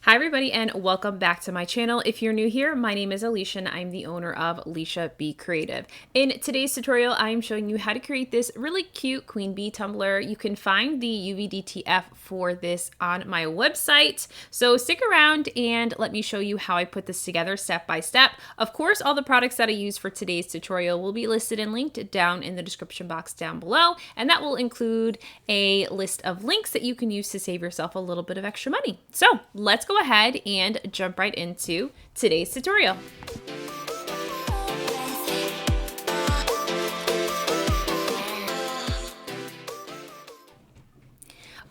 Hi everybody and welcome back to my channel. If you're new here, my name is Alicia and I'm the owner of Alicia Bee Creative. In today's tutorial, I'm showing you how to create this really cute queen bee tumbler. You can find the UVDTF for this on my website. So stick around and let me show you how I put this together step by step. Of course, all the products that I use for today's tutorial will be listed and linked down in the description box down below. And that will include a list of links that you can use to save yourself a little bit of extra money. So let's go ahead and jump right into today's tutorial.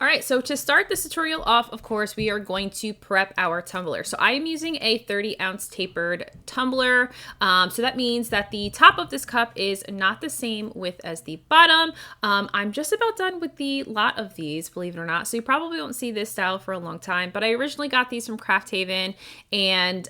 All right, so to start this tutorial off, of course, we are going to prep our tumbler. So I am using a 30-ounce tapered tumbler. So that means that the top of this cup is not the same width as the bottom. I'm just about done with the lot of these, believe it or not. So you probably won't see this style for a long time, but I originally got these from Craft Haven and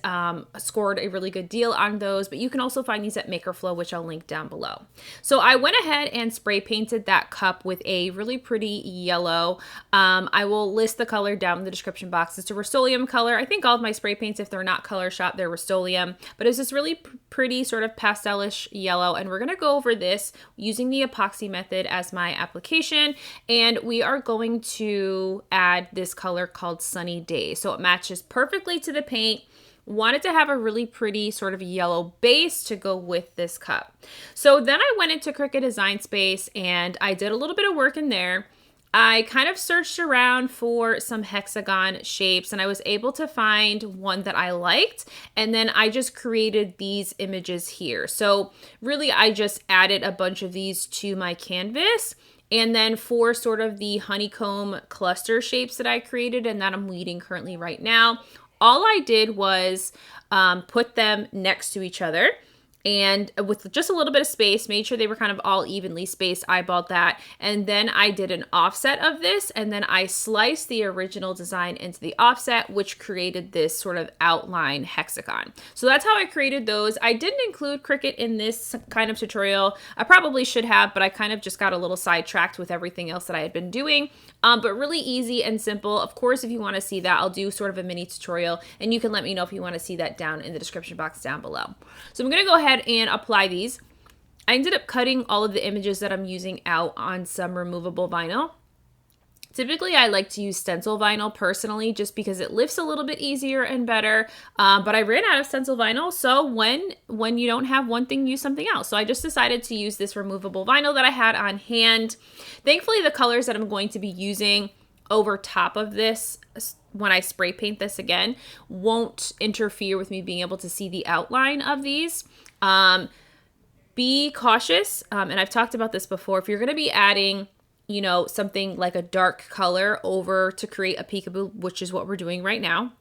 scored a really good deal on those. But you can also find these at Maker Flow, which I'll link down below. So I went ahead and spray painted that cup with a really pretty yellow. I will list the color down in the description box. It's a Rust-Oleum color. I think all of my spray paints, if they're not color shop, they're Rust-Oleum, but it's this really pretty sort of pastelish yellow. And we're going to go over this using the epoxy method as my application. And we are going to add this color called Sunny Day. So it matches perfectly to the paint. Wanted to have a really pretty sort of yellow base to go with this cup. So then I went into Cricut Design Space and I did a little bit of work in there. I kind of searched around for some hexagon shapes and I was able to find one that I liked, and then I just created these images here. So really I just added a bunch of these to my canvas. And then for sort of the honeycomb cluster shapes that I created and that I'm weeding currently right now, all I did was put them next to each other. And with just a little bit of space, made sure they were kind of all evenly spaced, eyeballed that. And then I did an offset of this, and then I sliced the original design into the offset, which created this sort of outline hexagon. So that's how I created those. I didn't include Cricut in this kind of tutorial. I probably should have, but I kind of just got a little sidetracked with everything else that I had been doing. But really easy and simple. Of course, if you want to see that, I'll do sort of a mini tutorial, and you can let me know if you want to see that down in the description box down below. So I'm going to go ahead and apply these. I ended up cutting all of the images that I'm using out on some removable vinyl. Typically, I like to use stencil vinyl personally, just because it lifts a little bit easier and better. But I ran out of stencil vinyl, so when you don't have one thing, use something else. So I just decided to use this removable vinyl that I had on hand. Thankfully, the colors that I'm going to be using over top of this when I spray paint this again won't interfere with me being able to see the outline of these. Be cautious, and I've talked about this before. If you're going to be adding, you know, something like a dark color over to create a peekaboo, which is what we're doing right now,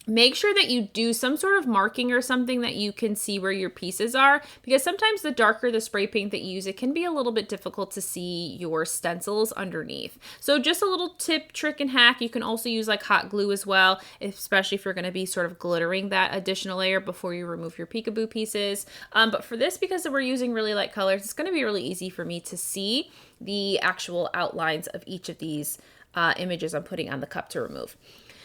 make sure that you do some sort of marking or something that you can see where your pieces are, because sometimes the darker the spray paint that you use, it can be a little bit difficult to see your stencils underneath. So just a little tip, trick, and hack. You can also use like hot glue as well, especially if you're going to be sort of glittering that additional layer before you remove your peekaboo pieces. But for this, because we're using really light colors, it's going to be really easy for me to see the actual outlines of each of these images I'm putting on the cup to remove.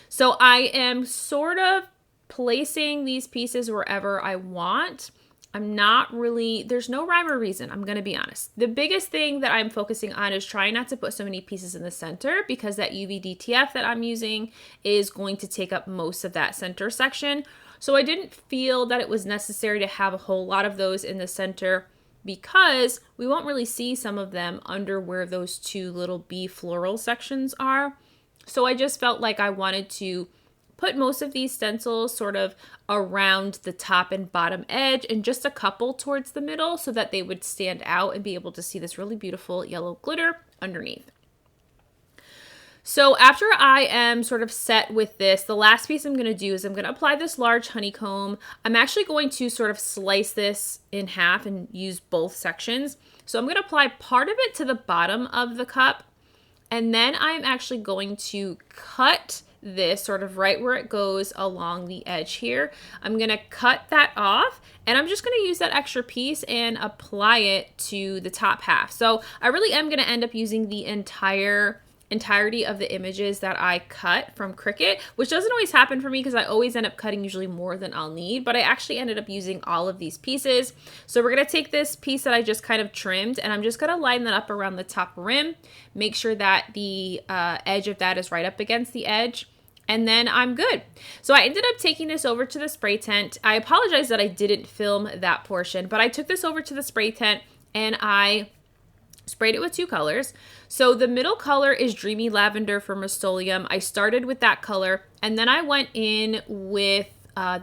So I am sort of placing these pieces wherever I want. I'm not really, there's no rhyme or reason, I'm going to be honest. The biggest thing that I'm focusing on is trying not to put so many pieces in the center, because that UVDTF that I'm using is going to take up most of that center section. So I didn't feel that it was necessary to have a whole lot of those in the center, because we won't really see some of them under where those two little bee floral sections are. So I just felt like I wanted to put most of these stencils sort of around the top and bottom edge and just a couple towards the middle so that they would stand out and be able to see this really beautiful yellow glitter underneath. So after I am sort of set with this, the last piece I'm going to do is I'm going to apply this large honeycomb. I'm actually going to sort of slice this in half and use both sections. So I'm going to apply part of it to the bottom of the cup. And then I'm actually going to cut this sort of right where it goes along the edge here. I'm going to cut that off, and I'm just going to use that extra piece and apply it to the top half. So I really am going to end up using the entire entirety of the images that I cut from Cricut, which doesn't always happen for me because I always end up cutting usually more than I'll need, but I actually ended up using all of these pieces. So we're going to take this piece that I just kind of trimmed, and I'm just going to line that up around the top rim, make sure that the edge of that is right up against the edge, and then I'm good. So I ended up taking this over to the spray tent. I apologize that I didn't film that portion, but I took this over to the spray tent and I sprayed it with 2 colors. So the middle color is Dreamy Lavender from Rust-Oleum. I started with that color, and then I went in with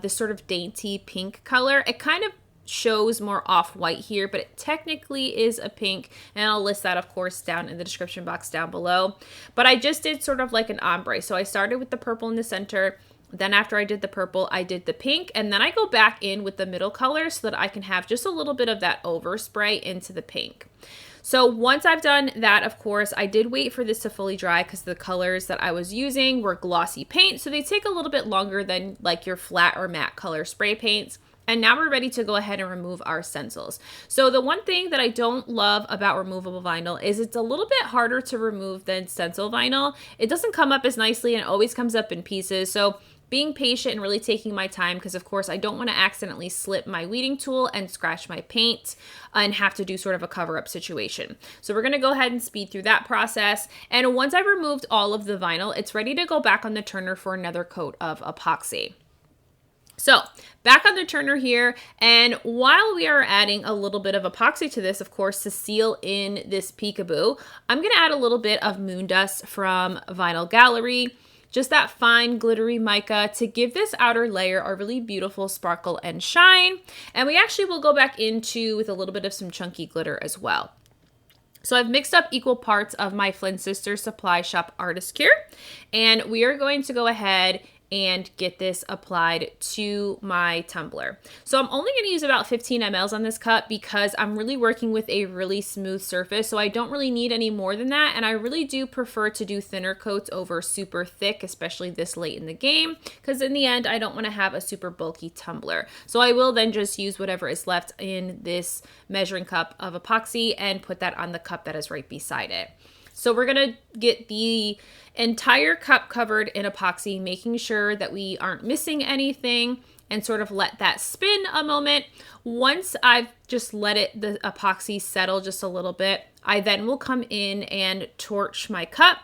this sort of dainty pink color. It kind of shows more off-white here, but it technically is a pink, and I'll list that, of course, down in the description box down below. But I just did sort of like an ombre. So I started with the purple in the center. Then after I did the purple, I did the pink, and then I go back in with the middle color so that I can have just a little bit of that overspray into the pink. So once I've done that, of course, I did wait for this to fully dry because the colors that I was using were glossy paint, so they take a little bit longer than like your flat or matte color spray paints. And now we're ready to go ahead and remove our stencils. So the one thing that I don't love about removable vinyl is it's a little bit harder to remove than stencil vinyl. It doesn't come up as nicely and it always comes up in pieces. So being patient and really taking my time, because of course I don't want to accidentally slip my weeding tool and scratch my paint and have to do sort of a cover-up situation. So we're going to go ahead and speed through that process. And once I've removed all of the vinyl, it's ready to go back on the turner for another coat of epoxy. So back on the turner here, and while we are adding a little bit of epoxy to this, of course, to seal in this peekaboo, I'm going to add a little bit of Moon Dust from Vinyl Gallery. Just that fine glittery mica to give this outer layer a really beautiful sparkle and shine. And we actually will go back into with a little bit of some chunky glitter as well. So I've mixed up equal parts of my Flynn Sisters Supply Shop Artist Cure, and we are going to go ahead and get this applied to my tumbler. So I'm only going to use about 15 mLs on this cup because I'm really working with a really smooth surface, so I don't really need any more than that, and I really do prefer to do thinner coats over super thick, especially this late in the game, because in the end I don't want to have a super bulky tumbler. So I will then just use whatever is left in this measuring cup of epoxy and put that on the cup that is right beside it. So we're going to get the entire cup covered in epoxy, making sure that we aren't missing anything, and sort of let that spin a moment. Once I've just let the epoxy settle just a little bit, I then will come in and torch my cup.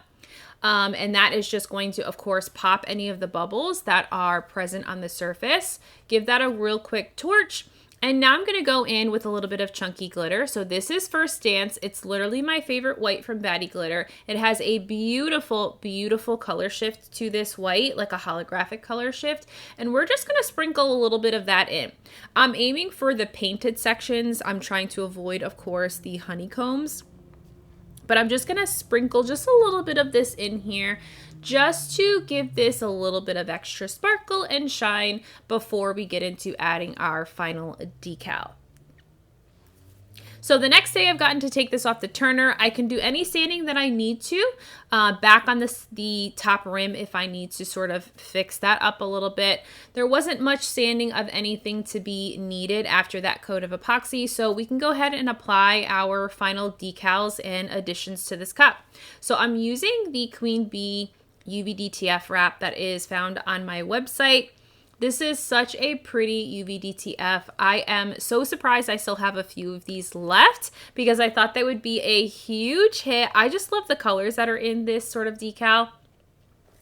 And that is just going to, of course, pop any of the bubbles that are present on the surface. Give that a real quick torch. And now I'm going to go in with a little bit of chunky glitter. So this is First Dance. It's literally my favorite white from Baddie Glitter. It has a beautiful, beautiful color shift to this white, like a holographic color shift. And we're just going to sprinkle a little bit of that in. I'm aiming for the painted sections. I'm trying to avoid, of course, the honeycombs. But I'm just going to sprinkle just a little bit of this in here, just to give this a little bit of extra sparkle and shine before we get into adding our final decal. So the next day I've gotten to take this off the turner. I can do any sanding that I need to back on the top rim if I need to sort of fix that up a little bit. There wasn't much sanding of anything to be needed after that coat of epoxy, so we can go ahead and apply our final decals and additions to this cup. So I'm using the Queen Bee UV DTF wrap that is found on my website. This is such a pretty UV DTF. I am so surprised I still have a few of these left because I thought they would be a huge hit. I just love the colors that are in this sort of decal.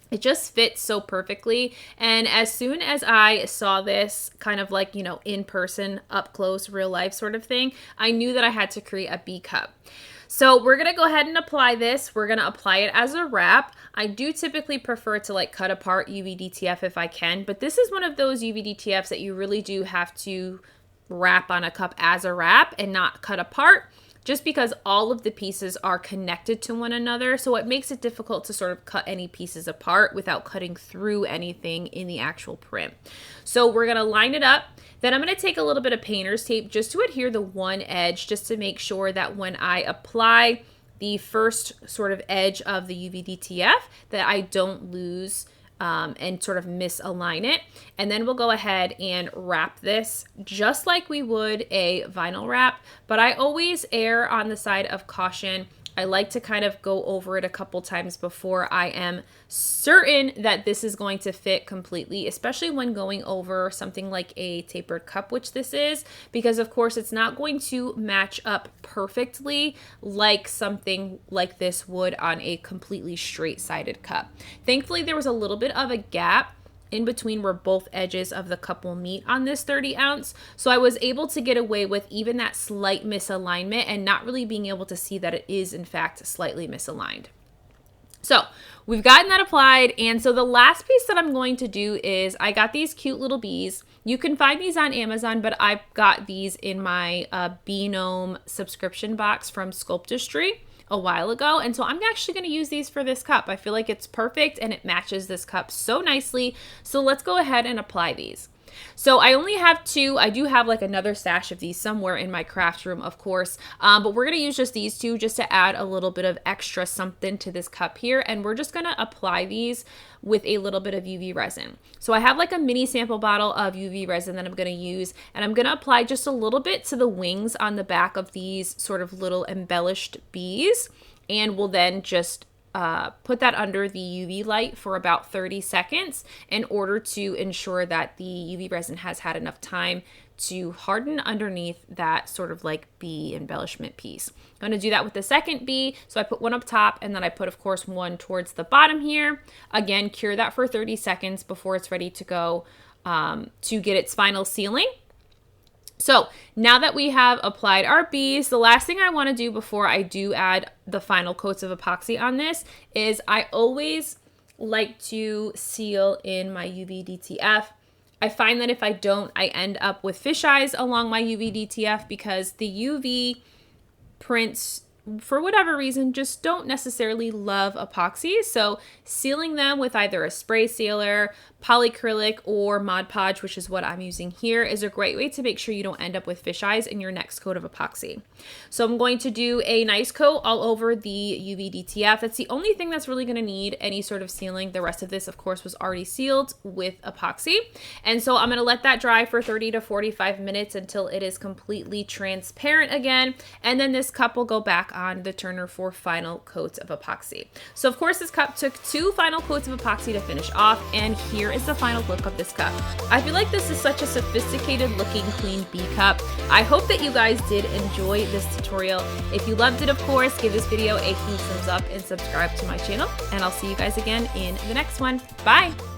It just fits so perfectly. And as soon as I saw this kind of like, you know, in person, up close, real life sort of thing, I knew that I had to create a bee cup. So we're going to go ahead and apply this. We're going to apply it as a wrap. I do typically prefer to like cut apart UV DTF if I can, but this is one of those UV DTFs that you really do have to wrap on a cup as a wrap and not cut apart, just because all of the pieces are connected to one another. So it makes it difficult to sort of cut any pieces apart without cutting through anything in the actual print. So we're going to line it up. Then I'm going to take a little bit of painter's tape just to adhere the one edge, just to make sure that when I apply the first sort of edge of the UV DTF that I don't lose and sort of misalign it. And then we'll go ahead and wrap this just like we would a vinyl wrap, but I always err on the side of caution I like to kind of go over it a couple times before I am certain that this is going to fit completely, especially when going over something like a tapered cup, which this is, because of course it's not going to match up perfectly like something like this would on a completely straight-sided cup. Thankfully, there was a little bit of a gap in between where both edges of the cup will meet on this 30 ounce. So I was able to get away with even that slight misalignment and not really being able to see that it is in fact slightly misaligned. So we've gotten that applied. And so the last piece that I'm going to do is I got these cute little bees. You can find these on Amazon, but I've got these in my Bee Gnome subscription box from Sculptistry a while ago, and so I'm actually going to use these for this cup. I feel like it's perfect and it matches this cup so nicely. So let's go ahead and apply these. So I only have 2. I do have like another stash of these somewhere in my craft room, of course, but we're going to use just these 2 just to add a little bit of extra something to this cup here, and we're just going to apply these with a little bit of UV resin. So I have like a mini sample bottle of UV resin that I'm going to use, and I'm going to apply just a little bit to the wings on the back of these sort of little embellished bees, and we'll then just put that under the UV light for about 30 seconds in order to ensure that the UV resin has had enough time to harden underneath that sort of like bee embellishment piece. I'm going to do that with the second bee. So I put one up top, and then I put, of course, one towards the bottom here. Again, cure that for 30 seconds before it's ready to go to get its final sealing. So now that we have applied our bees, the last thing I want to do before I do add the final coats of epoxy on this is I always like to seal in my UV DTF. I find that if I don't, I end up with fisheyes along my UV DTF because the UV prints, for whatever reason, just don't necessarily love epoxy. So sealing them with either a spray sealer, polyacrylic, or Mod Podge, which is what I'm using here, is a great way to make sure you don't end up with fisheyes in your next coat of epoxy. So I'm going to do a nice coat all over the UV DTF. That's the only thing that's really going to need any sort of sealing. The rest of this, of course, was already sealed with epoxy. And so I'm going to let that dry for 30 to 45 minutes until it is completely transparent again. And then this cup will go back on the turner for final coats of epoxy. So of course this cup took 2 final coats of epoxy to finish off, and here is the final look of this cup. I feel like this is such a sophisticated looking clean bee cup. I hope that you guys did enjoy this tutorial. If you loved it, of course, give this video a huge thumbs up and subscribe to my channel, and I'll see you guys again in the next one. Bye!